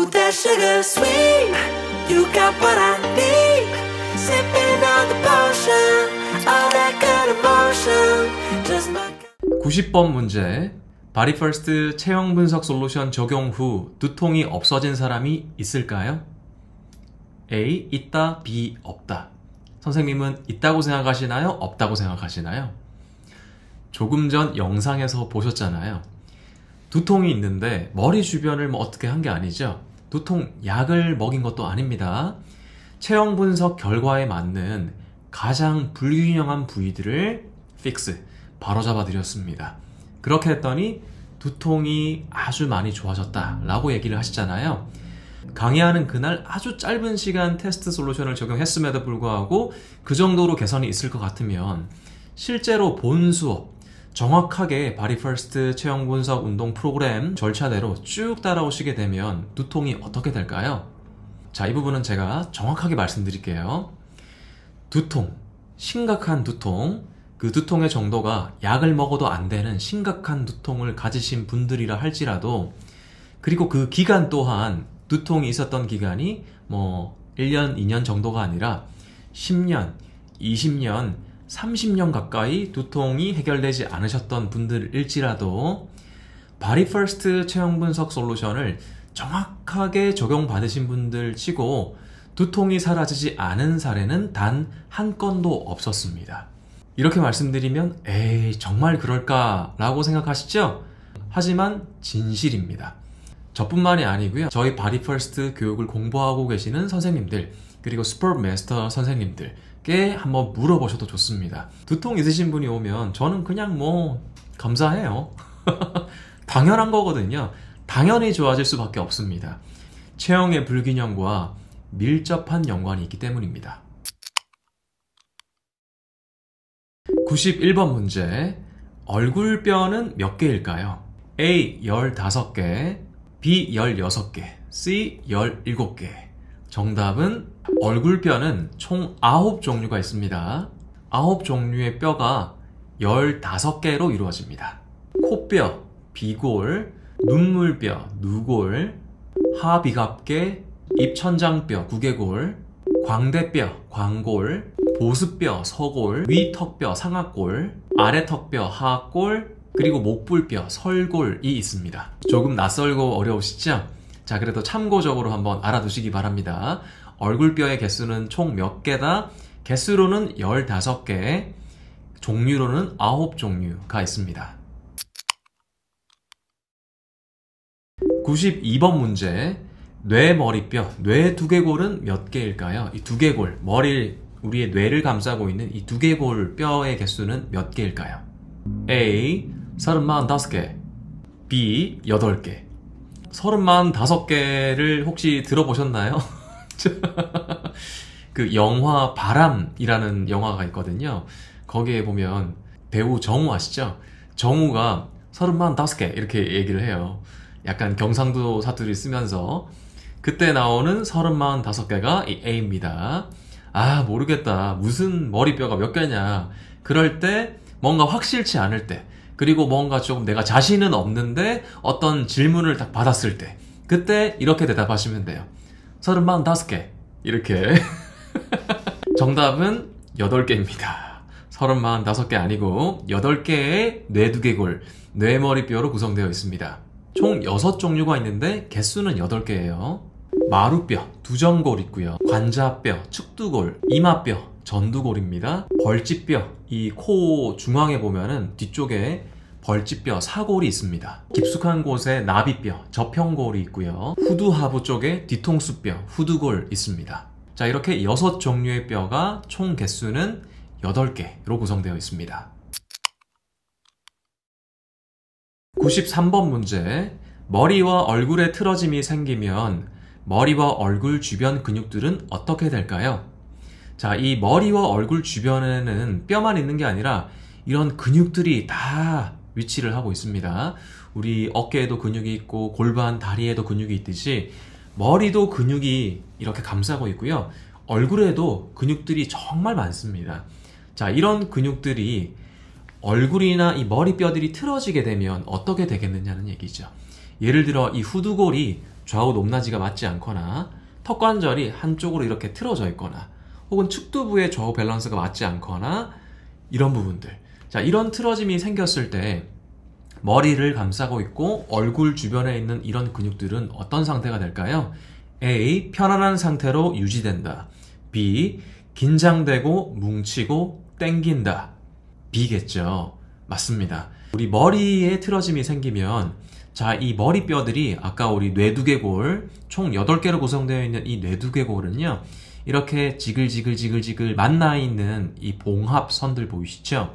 Ooh, that sugar sweet. You got what I need. Sipping on the potion. All that good emotion. Just my 90번 문제. 바디 퍼스트 체형 분석 솔루션 적용 후 두통이 없어진 사람이 있을까요? A. 있다. B. 없다. 선생님은 있다고 생각하시나요? 없다고 생각하시나요? 조금 전 영상에서 보셨잖아요. 두통이 있는데 머리 주변을 뭐 어떻게 한 게 아니죠. 두통 약을 먹인 것도 아닙니다. 체형 분석 결과에 맞는 가장 불균형한 부위들을 픽스, 바로잡아 드렸습니다. 그렇게 했더니 두통이 아주 많이 좋아졌다 라고 얘기를 하시잖아요. 강의하는 그날 아주 짧은 시간 테스트 솔루션을 적용했음에도 불구하고 그 정도로 개선이 있을 것 같으면 실제로 본 수업 정확하게 바디 퍼스트 체형 분석 운동 프로그램 절차대로 쭉 따라오시게 되면 두통이 어떻게 될까요? 자, 이 부분은 제가 정확하게 말씀드릴게요. 두통, 심각한 두통, 그 두통의 정도가 약을 먹어도 안 되는 심각한 두통을 가지신 분들이라 할지라도, 그리고 그 기간 또한 두통이 있었던 기간이 뭐 1년, 2년 정도가 아니라 10년, 20년, 30년 가까이 두통이 해결되지 않으셨던 분들일지라도 바디 퍼스트 체형 분석 솔루션을 정확하게 적용받으신 분들 치고 두통이 사라지지 않은 사례는 단 한 건도 없었습니다. 이렇게 말씀드리면 에이 정말 그럴까 라고 생각하시죠? 하지만 진실입니다. 저뿐만이 아니고요. 저희 바디 퍼스트 교육을 공부하고 계시는 선생님들, 그리고 스포츠 마스터 선생님들께 한번 물어보셔도 좋습니다. 두통 있으신 분이 오면 저는 그냥 뭐 감사해요. 당연한 거거든요. 당연히 좋아질 수밖에 없습니다. 체형의 불균형과 밀접한 연관이 있기 때문입니다. 91번 문제. 얼굴뼈는 몇 개일까요? A. 15개, B. 16개, C. 17개. 정답은 얼굴뼈는 총 9종류가 있습니다. 9종류의 뼈가 15개로 이루어집니다. 코뼈, 비골, 눈물뼈, 누골, 하비갑계, 입천장뼈, 구개골, 광대뼈, 광골, 보습뼈, 서골, 위턱뼈, 상악골, 아래턱뼈, 하악골, 그리고 목불뼈, 설골이 있습니다. 조금 낯설고 어려우시죠? 자, 그래도 참고적으로 한번 알아두시기 바랍니다. 얼굴뼈의 개수는 총 몇 개다? 개수로는 15개, 종류로는 9종류가 있습니다. 92번 문제. 뇌머리뼈, 뇌 두개골은 몇 개일까요? 이 두개골, 우리의 뇌를 감싸고 있는 이 두개골 뼈의 개수는 몇 개일까요? A. 35개, B. 8개. 35개를 혹시 들어보셨나요? 그 영화 바람이라는 영화가 있거든요. 거기에 보면 배우 정우 아시죠? 정우가 35개 이렇게 얘기를 해요. 약간 경상도 사투리 쓰면서. 그때 나오는 35개가 이 A입니다. 아, 모르겠다. 무슨 머리뼈가 몇 개냐. 그럴 때 뭔가 확실치 않을 때, 그리고 뭔가 조금 내가 자신은 없는데 어떤 질문을 딱 받았을 때, 그때 이렇게 대답하시면 돼요. 35개. 이렇게. 정답은 8개입니다. 35개 아니고 8개의 뇌두개골, 뇌머리뼈로 구성되어 있습니다. 총 6종류가 있는데 개수는 8개예요. 마루뼈, 두정골 있고요. 관자뼈, 측두골, 이마뼈, 전두골입니다. 벌집뼈, 이 코 중앙에 보면은 뒤쪽에 벌집뼈, 사골이 있습니다. 깊숙한 곳에 나비뼈, 저평골이 있고요. 후두하부 쪽에 뒤통수뼈, 후두골 있습니다. 자, 이렇게 6종류의 뼈가 총 개수는 8개로 구성되어 있습니다. 93번 문제. 머리와 얼굴에 틀어짐이 생기면 머리와 얼굴 주변 근육들은 어떻게 될까요? 자, 이 머리와 얼굴 주변에는 뼈만 있는 게 아니라 이런 근육들이 다 위치를 하고 있습니다. 우리 어깨에도 근육이 있고 골반, 다리에도 근육이 있듯이 머리도 근육이 이렇게 감싸고 있고요. 얼굴에도 근육들이 정말 많습니다. 자, 이런 근육들이 얼굴이나 이 머리뼈들이 틀어지게 되면 어떻게 되겠느냐는 얘기죠. 예를 들어 이 후두골이 좌우 높낮이가 맞지 않거나 턱 관절이 한쪽으로 이렇게 틀어져 있거나 혹은 측두부의 좌우 밸런스가 맞지 않거나 이런 부분들. 자, 이런 틀어짐이 생겼을 때 머리를 감싸고 있고 얼굴 주변에 있는 이런 근육들은 어떤 상태가 될까요? A. 편안한 상태로 유지된다. B. 긴장되고 뭉치고 땡긴다. B겠죠. 맞습니다. 우리 머리에 틀어짐이 생기면 자, 이 머리뼈들이 아까 우리 뇌두개골 총 8개로 구성되어 있는 이 뇌두개골은요, 이렇게 지글지글 만나 있는 이 봉합선들 보이시죠?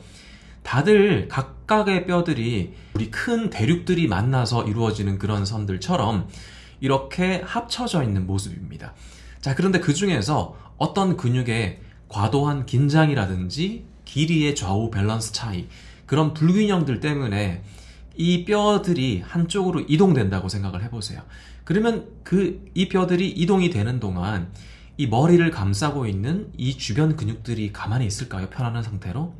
다들 각각의 뼈들이 우리 큰 대륙들이 만나서 이루어지는 그런 선들처럼 이렇게 합쳐져 있는 모습입니다. 자, 그런데 그 중에서 어떤 근육의 과도한 긴장이라든지 길이의 좌우 밸런스 차이, 그런 불균형들 때문에 이 뼈들이 한쪽으로 이동된다고 생각을 해보세요. 그러면 이 뼈들이 이동이 되는 동안 이 머리를 감싸고 있는 이 주변 근육들이 가만히 있을까요? 편안한 상태로?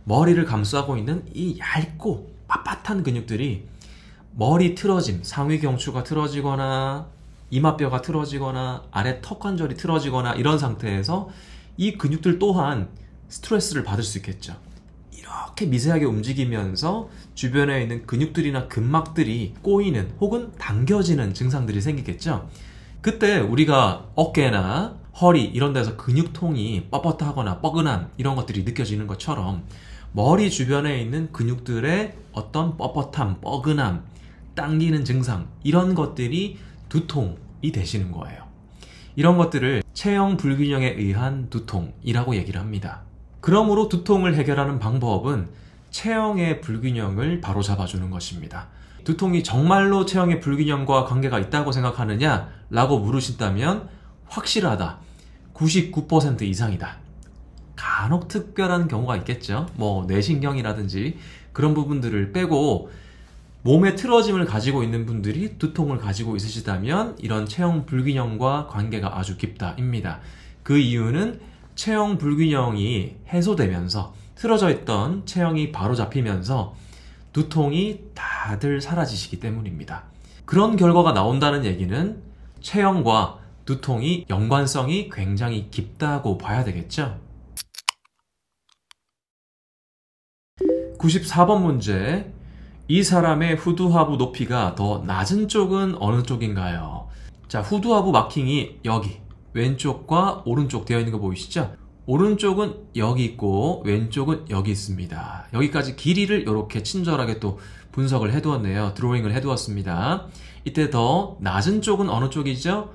머리를 감싸고 있는 이 얇고 빳빳한 근육들이 머리 틀어짐, 상위 경추가 틀어지거나 이마뼈가 틀어지거나 아래 턱 관절이 틀어지거나 이런 상태에서 이 근육들 또한 스트레스를 받을 수 있겠죠. 이렇게 미세하게 움직이면서 주변에 있는 근육들이나 근막들이 꼬이는 혹은 당겨지는 증상들이 생기겠죠. 그때 우리가 어깨나 허리 이런 데서 근육통이 뻣뻣하거나 뻐근함 이런 것들이 느껴지는 것처럼 머리 주변에 있는 근육들의 어떤 뻣뻣함, 뻐근함, 당기는 증상 이런 것들이 두통이 되시는 거예요. 이런 것들을 체형 불균형에 의한 두통이라고 얘기를 합니다. 그러므로 두통을 해결하는 방법은 체형의 불균형을 바로잡아주는 것입니다. 두통이 정말로 체형의 불균형과 관계가 있다고 생각하느냐? 라고 물으신다면 확실하다. 99% 이상이다. 간혹 특별한 경우가 있겠죠. 뭐 뇌신경이라든지 그런 부분들을 빼고 몸의 틀어짐을 가지고 있는 분들이 두통을 가지고 있으시다면 이런 체형 불균형과 관계가 아주 깊다입니다. 그 이유는 체형 불균형이 해소되면서 틀어져 있던 체형이 바로 잡히면서 두통이 다들 사라지시기 때문입니다. 그런 결과가 나온다는 얘기는 체형과 두통이 연관성이 굉장히 깊다고 봐야 되겠죠. 94번 문제. 이 사람의 후두하부 높이가 더 낮은 쪽은 어느 쪽인가요? 자, 후두하부 마킹이 여기 왼쪽과 오른쪽 되어 있는 거 보이시죠? 오른쪽은 여기 있고 왼쪽은 여기 있습니다. 여기까지 길이를 이렇게 친절하게 또 분석을 해두었네요. 드로잉을 해두었습니다. 이때 더 낮은 쪽은 어느 쪽이죠?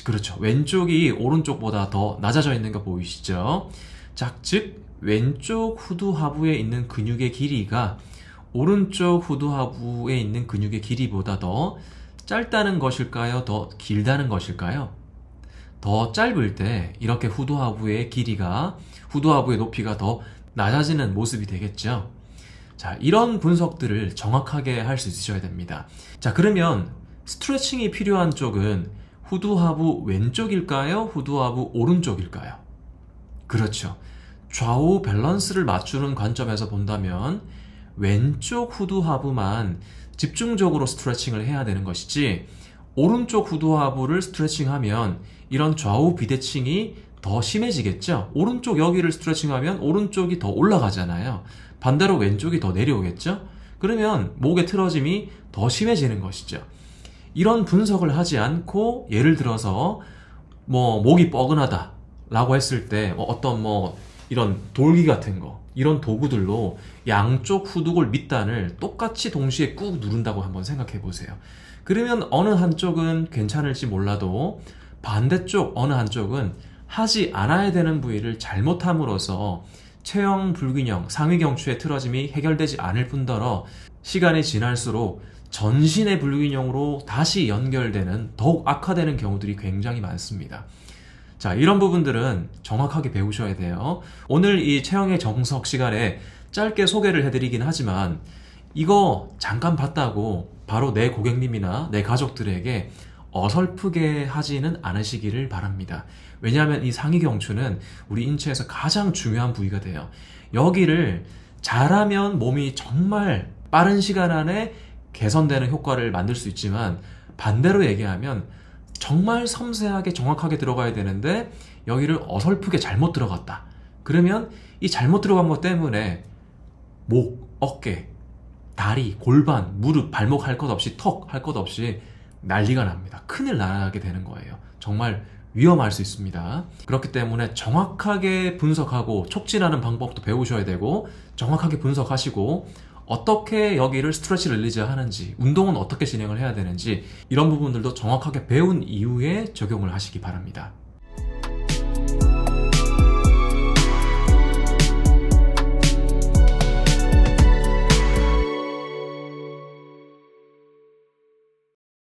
그렇죠. 왼쪽이 오른쪽보다 더 낮아져 있는 거 보이시죠? 자, 즉 왼쪽 후두하부에 있는 근육의 길이가 오른쪽 후두하부에 있는 근육의 길이보다 더 짧다는 것일까요? 더 길다는 것일까요? 더 짧을 때 이렇게 후두하부의 길이가, 후두하부의 높이가 더 낮아지는 모습이 되겠죠. 자, 이런 분석들을 정확하게 할 수 있으셔야 됩니다. 자, 그러면 스트레칭이 필요한 쪽은 후두하부 왼쪽일까요? 후두하부 오른쪽일까요? 그렇죠. 좌우 밸런스를 맞추는 관점에서 본다면 왼쪽 후두하부만 집중적으로 스트레칭을 해야 되는 것이지, 오른쪽 후두하부를 스트레칭하면 이런 좌우 비대칭이 더 심해지겠죠. 오른쪽 여기를 스트레칭하면 오른쪽이 더 올라가잖아요. 반대로 왼쪽이 더 내려오겠죠. 그러면 목의 틀어짐이 더 심해지는 것이죠. 이런 분석을 하지 않고 예를 들어서 뭐 목이 뻐근하다 라고 했을 때 어떤 뭐 이런 돌기 같은 거, 이런 도구들로 양쪽 후두골 밑단을 똑같이 동시에 꾹 누른다고 한번 생각해 보세요. 그러면 어느 한쪽은 괜찮을지 몰라도 반대쪽 어느 한쪽은 하지 않아야 되는 부위를 잘못함으로써 체형 불균형, 상위 경추의 틀어짐이 해결되지 않을 뿐더러 시간이 지날수록 전신의 불균형으로 다시 연결되는, 더욱 악화되는 경우들이 굉장히 많습니다. 자, 이런 부분들은 정확하게 배우셔야 돼요. 오늘 이 체형의 정석 시간에 짧게 소개를 해드리긴 하지만 이거 잠깐 봤다고 바로 내 고객님이나 내 가족들에게 어설프게 하지는 않으시기를 바랍니다. 왜냐하면 이 상위 경추는 우리 인체에서 가장 중요한 부위가 돼요. 여기를 잘하면 몸이 정말 빠른 시간 안에 개선되는 효과를 만들 수 있지만 반대로 얘기하면 정말 섬세하게 정확하게 들어가야 되는데 여기를 어설프게 잘못 들어갔다. 그러면 이 잘못 들어간 것 때문에 목, 어깨, 다리, 골반, 무릎, 발목 할 것 없이 턱 할 것 없이 난리가 납니다. 큰일 나게 되는 거예요. 정말 위험할 수 있습니다. 그렇기 때문에 정확하게 분석하고 촉진하는 방법도 배우셔야 되고 정확하게 분석하시고 어떻게 여기를 스트레치 릴리즈 하는지 운동은 어떻게 진행을 해야 되는지 이런 부분들도 정확하게 배운 이후에 적용을 하시기 바랍니다.